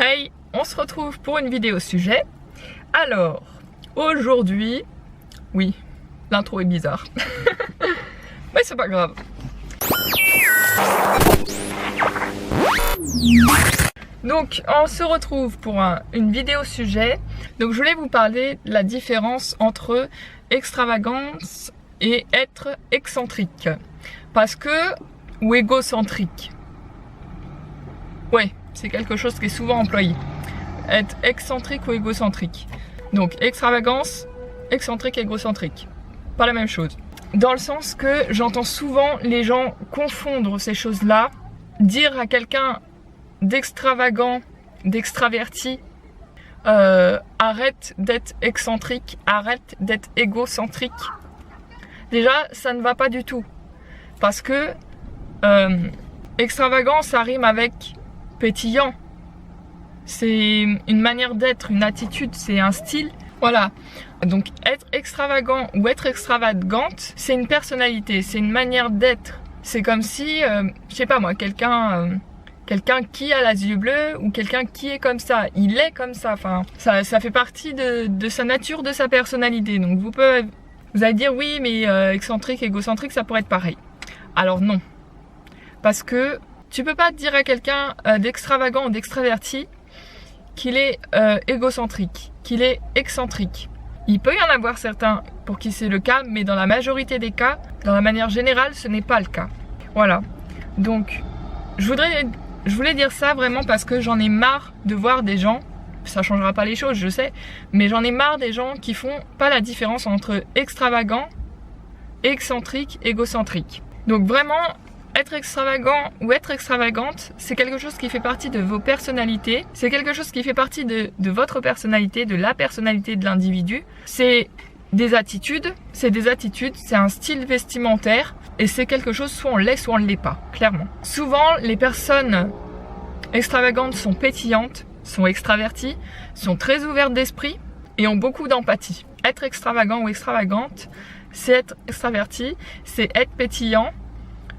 Hey, on se retrouve pour une vidéo sujet. Alors, aujourd'hui, oui, l'intro est bizarre, mais c'est pas grave. Donc, on se retrouve pour une vidéo sujet. Donc, je voulais vous parler de la différence entre extravagance et être excentrique. Ou égocentrique. Ouais, c'est quelque chose qui est souvent employé. Être excentrique ou égocentrique. Donc, extravagance, excentrique et égocentrique. Pas la même chose. Dans le sens que j'entends souvent les gens confondre ces choses-là. Dire à quelqu'un d'extravagant, d'extraverti, arrête d'être excentrique, arrête d'être égocentrique. Déjà, ça ne va pas du tout. Parce que extravagant, ça rime avec pétillant. C'est une manière d'être, une attitude, c'est un style. Voilà. Donc être extravagant ou être extravagante, c'est une personnalité, c'est une manière d'être. C'est comme si, je sais pas moi, quelqu'un qui a les yeux bleus ou quelqu'un qui est comme ça, il est comme ça. Enfin, ça fait partie de sa nature, de sa personnalité. Donc vous allez dire oui, mais excentrique, égocentrique, ça pourrait être pareil. Alors non. Parce que tu peux pas dire à quelqu'un d'extravagant ou d'extraverti qu'il est égocentrique, qu'il est excentrique. Il peut y en avoir certains pour qui c'est le cas, mais dans la majorité des cas, dans la manière générale, ce n'est pas le cas. Voilà. Donc, je voulais dire ça vraiment parce que j'en ai marre de voir des gens, ça changera pas les choses, je sais, mais j'en ai marre des gens qui font pas la différence entre extravagant, excentrique, égocentrique. Donc vraiment, être extravagant ou être extravagante, c'est quelque chose qui fait partie de vos personnalités, c'est quelque chose qui fait partie de votre personnalité, de la personnalité de l'individu. C'est des attitudes, c'est un style vestimentaire et c'est quelque chose, soit on l'est, soit on ne l'est pas, clairement. Souvent, les personnes extravagantes sont pétillantes, sont extraverties, sont très ouvertes d'esprit et ont beaucoup d'empathie. Être extravagant ou extravagante, c'est être extraverti, c'est être pétillant,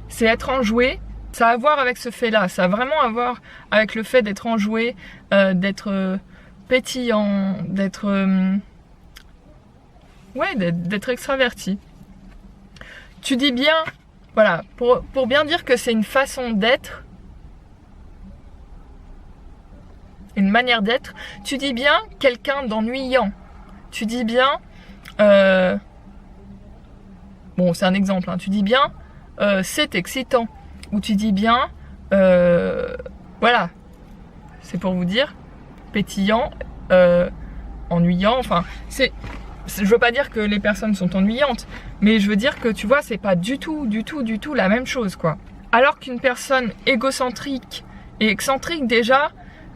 c'est être enjoué. Ça a à voir avec ce fait-là, ça a vraiment à voir avec le fait d'être enjoué, d'être pétillant, d'être extraverti. Tu dis bien, voilà, pour bien dire que c'est une façon d'être, une manière d'être, tu dis bien quelqu'un d'ennuyant. Tu dis bien, bon c'est un exemple, hein, tu dis bien c'est excitant, ou tu dis bien voilà, c'est pour vous dire pétillant, ennuyant, enfin je veux pas dire que les personnes sont ennuyantes, mais je veux dire que tu vois, c'est pas du tout la même chose quoi. Alors qu'une personne égocentrique et excentrique, déjà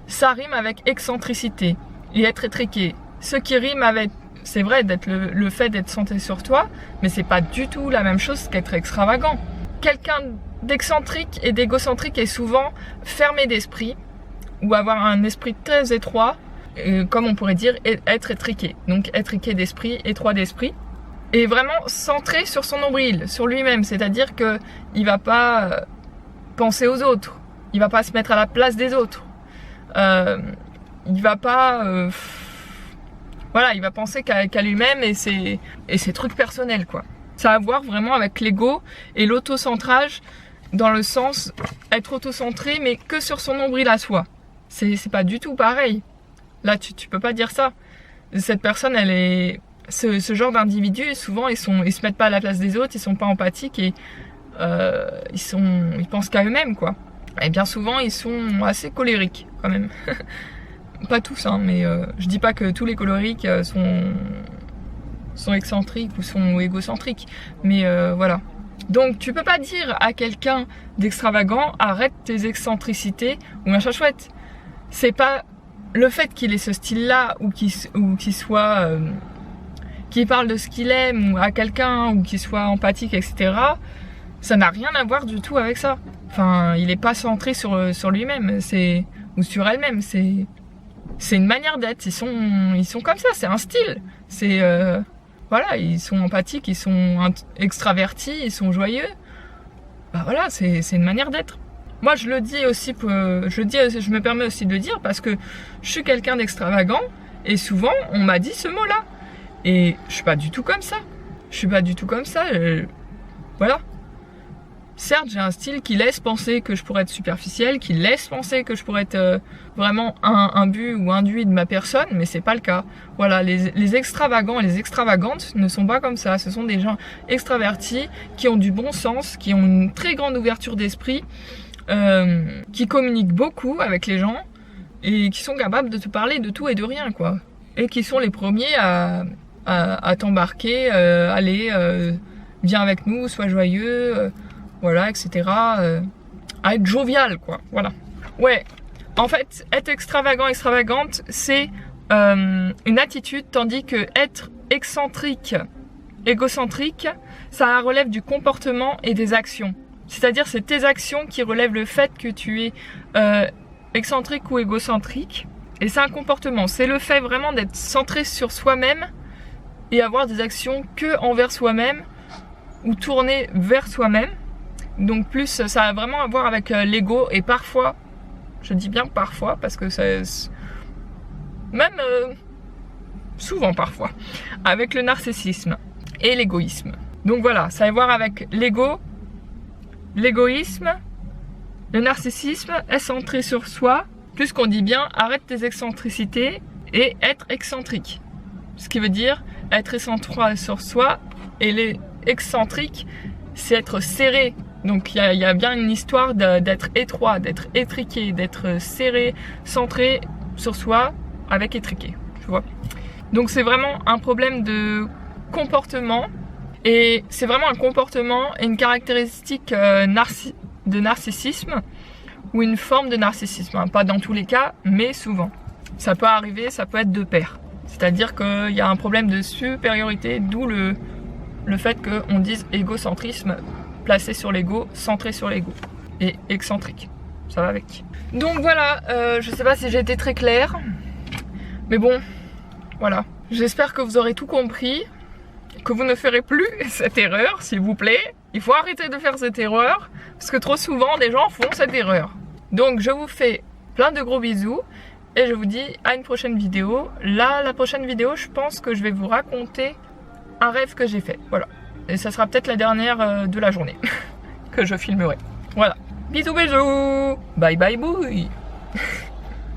ça rime avec excentricité et être étriqué, ce qui rime avec, c'est vrai, d'être le fait d'être centré sur toi, mais c'est pas du tout la même chose qu'être extravagant. Quelqu'un d'excentrique et d'égocentrique est souvent fermé d'esprit ou avoir un esprit très étroit, comme on pourrait dire être étriqué. Donc étriqué d'esprit, étroit d'esprit, et vraiment centré sur son nombril, sur lui-même. C'est-à-dire que il va pas penser aux autres, il va pas se mettre à la place des autres, il va pas voilà, il va penser qu'à lui-même et ses trucs personnels quoi. Ça a à voir vraiment avec l'ego et l'autocentrage, dans le sens être autocentré mais que sur son nombril à soi. C'est pas du tout pareil. Là tu peux pas dire ça. Cette personne, elle est ce genre d'individu, souvent ils se mettent pas à la place des autres, ils sont pas empathiques et ils pensent qu'à eux-mêmes quoi. Et bien souvent ils sont assez colériques quand même. Pas tous hein, mais je dis pas que tous les colériques sont excentriques ou sont égocentriques, mais voilà. Donc tu peux pas dire à quelqu'un d'extravagant arrête tes excentricités ou machin chouette. C'est pas le fait qu'il ait ce style là ou qu'il soit qu'il parle de ce qu'il aime ou à quelqu'un ou qu'il soit empathique, etc. Ça n'a rien à voir du tout avec ça. Enfin, il est pas centré sur lui-même, ou sur elle-même, c'est une manière d'être. Ils sont comme ça, c'est un style. C'est voilà, ils sont empathiques, ils sont extravertis, ils sont joyeux. Bah voilà, c'est une manière d'être. Moi je le dis aussi, je me permets aussi de le dire parce que je suis quelqu'un d'extravagant et souvent on m'a dit ce mot-là. Et je suis pas du tout comme ça. Je suis pas du tout comme ça. Voilà. Certes, j'ai un style qui laisse penser que je pourrais être superficielle, qui laisse penser que je pourrais être vraiment un but ou induit de ma personne, mais c'est pas le cas. Voilà, les extravagants et les extravagantes ne sont pas comme ça. Ce sont des gens extravertis qui ont du bon sens, qui ont une très grande ouverture d'esprit, qui communiquent beaucoup avec les gens et qui sont capables de te parler de tout et de rien, quoi. Et qui sont les premiers à t'embarquer, allez, viens avec nous, sois joyeux. Voilà, etc. À être jovial, quoi. Voilà. Ouais. En fait, être extravagant, extravagante, c'est une attitude, tandis que être excentrique, égocentrique, ça relève du comportement et des actions. C'est-à-dire, c'est tes actions qui relèvent le fait que tu es excentrique ou égocentrique. Et c'est un comportement. C'est le fait vraiment d'être centré sur soi-même et avoir des actions que envers soi-même ou tournées vers soi-même. Donc plus ça a vraiment à voir avec l'ego et parfois, je dis bien parfois parce que c'est même souvent parfois, avec le narcissisme et l'égoïsme. Donc voilà, ça a à voir avec l'ego, l'égoïsme, le narcissisme, être centré sur soi, puisqu'on dit bien arrête tes excentricités et être excentrique. Ce qui veut dire être centré sur soi et les excentriques, c'est être serré. Donc il y a bien une histoire d'être étroit, d'être étriqué, d'être serré, centré sur soi avec étriqué, tu vois. Donc c'est vraiment un problème de comportement et c'est vraiment un comportement et une caractéristique de narcissisme ou une forme de narcissisme, hein. Pas dans tous les cas, mais souvent. Ça peut arriver, ça peut être de pair. C'est-à-dire qu'il y a un problème de supériorité, d'où le fait qu'on dise égocentrisme, placé sur l'ego, centré sur l'ego et excentrique, ça va avec. Donc voilà, je sais pas si j'ai été très claire, mais bon, voilà. J'espère que vous aurez tout compris, que vous ne ferez plus cette erreur, s'il vous plaît. Il faut arrêter de faire cette erreur, parce que trop souvent, des gens font cette erreur. Donc je vous fais plein de gros bisous, et je vous dis à une prochaine vidéo. Là, la prochaine vidéo, je pense que je vais vous raconter un rêve que j'ai fait, voilà. Et ça sera peut-être la dernière de la journée que je filmerai. Voilà. Bisous bisous. Bye bye bouille.